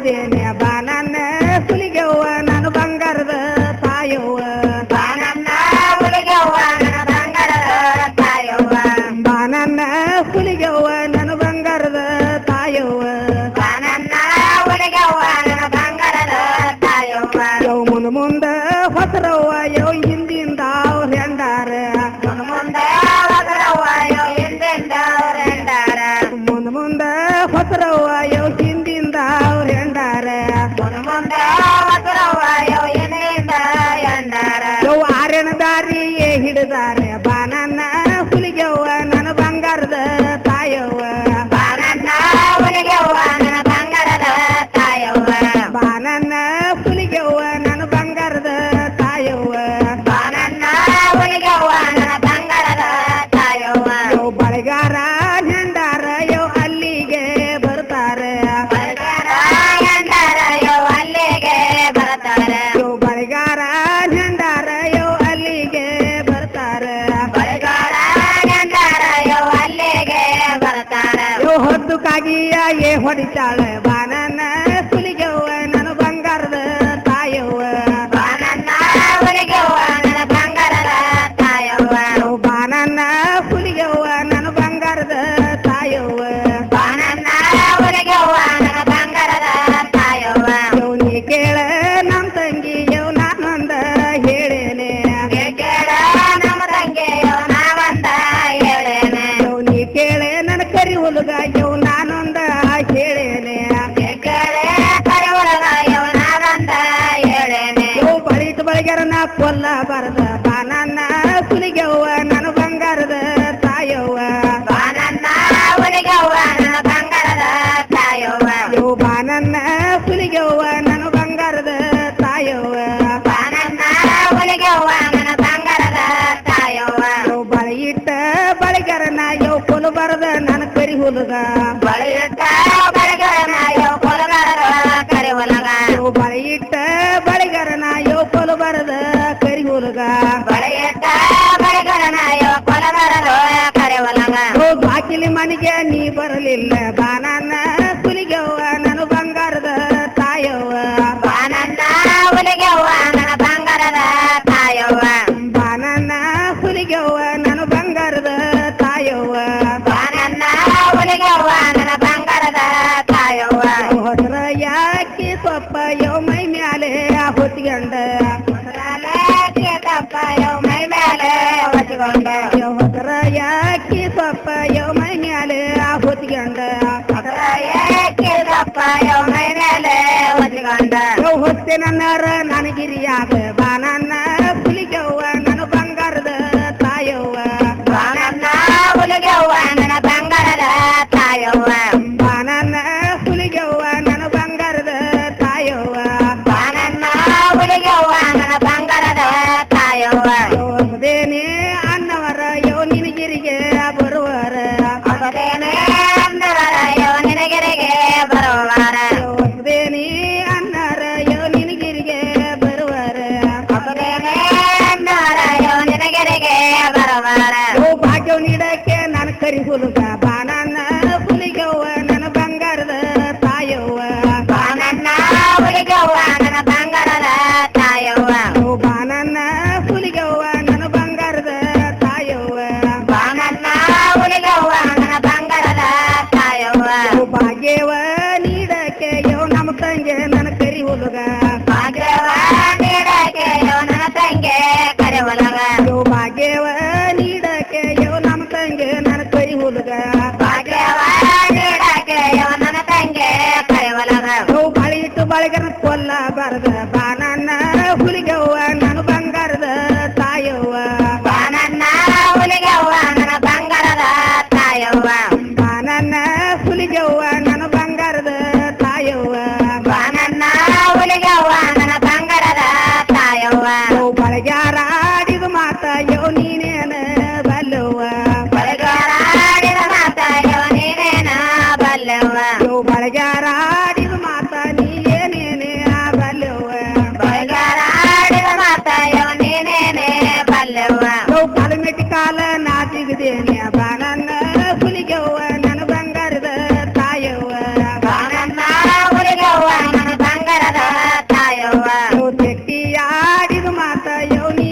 ಹಾಡಿದೇನೆ ಬಾನನ್ನ ಹುಲಿಗೆವ್ವ ನಾನು ಬಂಗಾರದ ತಾಯವ್ವ ಬಾನನ್ನ ಹುಲಿಗೆವ್ವ ನನ್ನ ಬಂಗಾರದ ತಾಯವ್ವ ಬಾನನ್ನ ಹುಲಿಗೆವ್ವ ನಾನು ಬಂಗಾರದ ತಾಯವ್ವ ಬಾನನ್ನ ಹುಲಿಗೆವ್ವ ನನ್ನ ಬಂಗಾರದ ತಾಯವ್ವ ಯವ್ ಮುಂದ ಹೊಸರವ್ವ ಯವ್ ಹಿಂದಿಂದ ಅವ್ರ ಹೆಂಡಾರ ಮುಂದೆ ಹೋದರವ್ವ ಹಿಂದಿಂದ ಅವ್ರೆಂಡಾರ ಮುಂದ ಹೊಸರವ್ವ ಯವ್ ಹಿಂದಿಂದ ಅವ್ರ ಹೆಂಡಾರ ಮುಂದೆ ಹೋದರವ್ವ ಹಿಂದಿಂದ ಎಂಡಾರ ಯವ್ ಆರ್ಯನ ದಾರಿಯೇ ಹಿಡಿದಾರೆ ಬಾನನ್ನ ಹುಲಿಗೆವ್ವ ನನ್ನ ಬಂಗಾರದ ತಾಯವ್ವ ಬಾನನ್ನ ಹುಲಿಗೆವ್ವ ನನ್ನ ಬಂಗಾರದ ತಾಯವ್ವ ಬಾನನ್ನ ಹುಲಿಗೆವ್ವ ನನ್ನ ಬಂಗಾರದ ತಾಯವ್ವ ಬಾನನ್ನ ಹುಲಿಗೆವ್ವ ನನ್ನ ಬಂಗಾರದ ತಾಯವ್ವ ಯವ್ ಬಳೆಗಾರ ಹೆಂಡಾರ ಯವ್ ಅಲ್ಲಿಗೆ ಬರ್ತಾರೆ ಬರಗಾರ ಎಂಡಾರ ಅಲ್ಲಿಗೆ ಬರ್ತಾರೆ ಯವ್ ಬಳೆಗಾರ ಹೆಂಡಾರ ಯವ್ ಅಲ್ಲಿಗೆ ಬರ್ತಾರೆ ಬರಗಾರ ಎಂಡಾರ ಅಲ್ಲಿಗೆ ಬರ್ತಾರೆ ಯವ್ ಹೊದ್ದು ಕಾಗಿಯ ಹೊಡಿತಾಳೆ ಬಾನನ್ನ ಹುಲಿಗೆವ್ವ ನನ್ನ ಬಂಗಾರದ ತಾಯವ್ವ ಬಾನನ್ನ ಹುಲಿಗೆವ್ವ ನನ್ನ ಬಂಗಾರದ ತಾಯವ್ವ ಯವ್ ಬಾನನ್ನ ಹುಲಿಗೆವ್ವ ನನ್ನ ಬಂಗಾರದ ತಾಯವ್ವ ಬಾನನ್ನ ಹುಲಿಗೆವ್ವ ನನ್ನ ಬಂಗಾರದ ತಾಯವ್ವ ಯವ್ ನೀ ಕೇಳ ನಮ್ ತಂಗಿ ಯವ್ ನಾನೊಂದ ಹೇಳೇನೆ ಕೇಳ ನಮ್ಮ ತಂಗಿಯೋ ನಾವಂದ ಹೇಳೇನೆ ಯವ್ ನೀ ಕೇಳೆ ನನ್ನ ಕರಿ ಹುಡುಗ ಯವ್ ನಾನೊಂದ ಹೇಳೇನೆ ಕೇಳೆ ಕರೆವಳಗಾಯೋ ನಾವಂದ ಹೇಳೇನೆ ಯವ್ ಬಳಿತ ಬಳಗ್ಯಾರನ ಕೊಲ್ಲಬಾರದ ಬಾನನ್ನ ಹುಲಿಗೆವ್ವ ನನ್ನ ಬಂಗಾರದ ತಾಯವ್ವ ಬಾನನ್ನ ಹುಲಿಗೆವ್ವ ನನ್ನ ಬಂಗಾರದ ತಾಯವ್ವ ಯವ್ ಬಾನನ್ನ ಹುಲಿಗೆವ್ವ ನನ್ನ ಬಂಗಾರದ ತಾಯವ್ವ ಬಾನನ್ನ ಹುಲಿಗೆವ್ವ ನನ್ನ ಬಂಗಾರದ ತಾಯವ್ವ ಯವ್ ಬಳಿ ಇಟ್ಟ ಬಳಗ್ಯಾರನ ಯವ್ ಕೊಲ್ಲಬಾರದ ನನ್ನ ಕರಿ ಹುಡುಗ ಬಳಿಯಿಟ್ಟ ಬಳಿಗಳನ್ನ ಕೊಲಗಾರರ ಕರೆವಲಗ ಯವ್ ಬಳಿ ಇಟ್ಟ ಬಳಗ್ಯಾರನ ಯವ್ ಕೊಲ್ಲಬಾರದ ಕರಿ ಹುಡುಗ ಬಳಿಯಿಟ್ಟ ಬಳಿಗಳನ್ನ ಕೊಲಗಾರರ ಕರೆವಲಗ ಯವ್ ಬಾಕಿಲಿ ಮನೆಗೆ ನೀ ಬರಲಿಲ್ಲ ಬಾನನ್ನ ಹುಲಿಗೆವ್ವ ನನ್ನ ಬಂಗಾರದ ತಾಯವ್ವ ಬಾನನ್ನ ಹುಲಿಗೆವ್ವ ನನ್ನ ಬಂಗಾರದ ತಾಯವ್ವ ಬಾನನ್ನ ಹುಲಿಗೆವ್ವ ನನ್ನ ಬಂಗಾರದ ತಾಯವ್ವ ಬಾನನ್ನ ಹುಲಿಗೆವ್ವ ನನ್ನ ಬಂಗಾರದ ತಾಯವ್ವ ಹೊಸರ ಯಾಕೆ ಸೊಪ್ಪ ಯವ್ ಮೈ ಮ್ಯಾಲೆ ಹೊತ್ಕೊಂಡ ತಪ್ಪ ಮೈ ಮೇಲೆ ಹೊಚ್ಕೊಂಡ ಯವ್ ಹೊಸರ ಯಾಕೆ ಸೊಪ್ಪ ಯವ್ ಮೈ ಮ್ಯಾಲೆ ಹೊತ್ಕೊಂಡ ತಪ್ಪ ಮೈ ಮೇಲೆ ಹೊಚ್ಕೊಂಡ ಯವ್ ಹೊತ್ತೆ ನನ್ನರ ನನಗಿರಿಯಾಗ ಬಾನನ್ನ ಹುಲಿಗೆವ್ವ ನನ್ನ ಬಂಗಾರದ ತಾಯವ್ವ ಬಾನನ್ನ ಹುಲಿಗೆವ್ವ ನನ್ನ ಬಂಗಾರದ ತಾಯವ್ವ ಬಾನನ್ನ ಹುಲಿಗೆವ್ವ ನನ್ನ ಬಂಗಾರದ ತಾಯವ್ವ ಬಾನನ್ನ ಹುಲಿಗೆವ್ವ ನನ್ನ ಬಂಗಾರದ ತಾಯವ್ವ ಯೋಸದೇನೆ ಅನ್ನವರ ಯವ್ ನಿನಗಿರಿಗೆ ಬರುವರ ಅವರೇನೇ ಅಂದವರ ನಿನಗೆರೆಗೆ ಬರುವವರ ಯೋಸದೇನೆ ಅನ್ನರ ಯವ್ ನಿನಗಿರಿಗೆ ಬರುವರ ಅವರೇನೇ ಅಂದವರ ನಿನಗೆರೆಗೆ ಬರುವವರ ಯವ್ ಭಾಗ್ಯವ್ ನೀಡಕ್ಕೆ ನನ್ನ ಕರಿ ಹುಡುಗ ಬಾನನ್ನ ಹುಲಿಗೆವ್ವ ನನ್ನ ಬಂಗಾರದ ತಾಯವ್ವ ಬಾನನ್ನ ಹುಲಿಗೆವ್ವ ನನ್ನ ಬಂಗಾರದ ತಾಯವ್ವ ಯವ್ ಬಾನನ್ನ ಹುಲಿಗೆವ್ವ ನನ್ನ ಬಂಗಾರದ ತಾಯವ್ವ ಬಾನನ್ನ ಹುಲಿಗೆವ್ವ ನನ್ನ ಬಂಗಾರದ ತಾಯವ್ವ ಯವ್ ಭಾಗ್ಯವ ನೀಡಕ್ಕೆ ಯವ್ ನಮ್ಮ ತಂಗೆ ನನ್ನ ಕರಿ ಹುಡುಗ ಭಾಗ್ಯವ ನೀಡಕ್ಕೆ ನನ್ನ ತಂಗೆ ಕರೆವಲಗ ಯವ್ ಭಾಗ್ಯವ ನೀಡಕ್ಕೆ ಯವ್ ನಮ್ಮ ತಂಗೆ ನನ್ನ ಕರಿ ಹುಡುಗ ಭಾಗ್ಯವ ನೀಡಕ್ಕೆ ನನ್ನ ತಂಗೆ ಕರೆವಲಗ ಯವ್ ಬಳಿ ಇಟ್ಟು ಬಳಗನ ಕೊಲ್ಲಬಾರದ ಬಾನನ್ನ ಹುಲಿಗೆವ್ವ ನನ್ನ ಬಂಗಾರದ ತಾಯವ್ವ ಬಾನನ್ನ ಹುಲಿಗೆವ್ವ ನನ್ನ ಬಂಗಾರದ ತಾಯವ್ವ ಬಾನನ್ನ ಹುಲಿಗೆವ್ವ ನನ್ನ ಬಂಗಾರದ ತಾಯವ್ವ ಬಾನನ್ನ ಹುಲಿಗೆವ್ವ ನನ್ನ ಬಂಗಾರದ ತಾಯವ್ವ ಯವ್ ಬಳಗ್ಯಾರ ಆಡಿದ ಮಾತ ಯವ್ ನೀನೇನ ಬಲ್ಲವ್ವ ಬಳಿಗಾರಾಡಿದ ಮಾತ ನೀನೇನ ಬಲ್ಲವ್ವ ಯವ್ ಬಳಗ್ಯಾರ ಆಡಿದ ಮಾತ ನೀ ಏನೇನೆ ಬಲ್ಲವ್ವ ಬಳಿಗಾರಾಡಿದ ಮಾತ ನೀನೇನೆ ಬಲ್ಲವ್ವ ಯವ್ ಕಾಲಮೆಟ್ಟಿ ಕಾಲ ನಾ ತೆಗ್ದೇನೆ ಬಾನನ್ನ ಹುಲಿಗೆವ್ವ ನನ್ನ ಬಂಗಾರದ ತಾಯವ್ವ ಬಾನನ್ನ ಹುಲಿಗೆವ್ವ ಯೌನಿ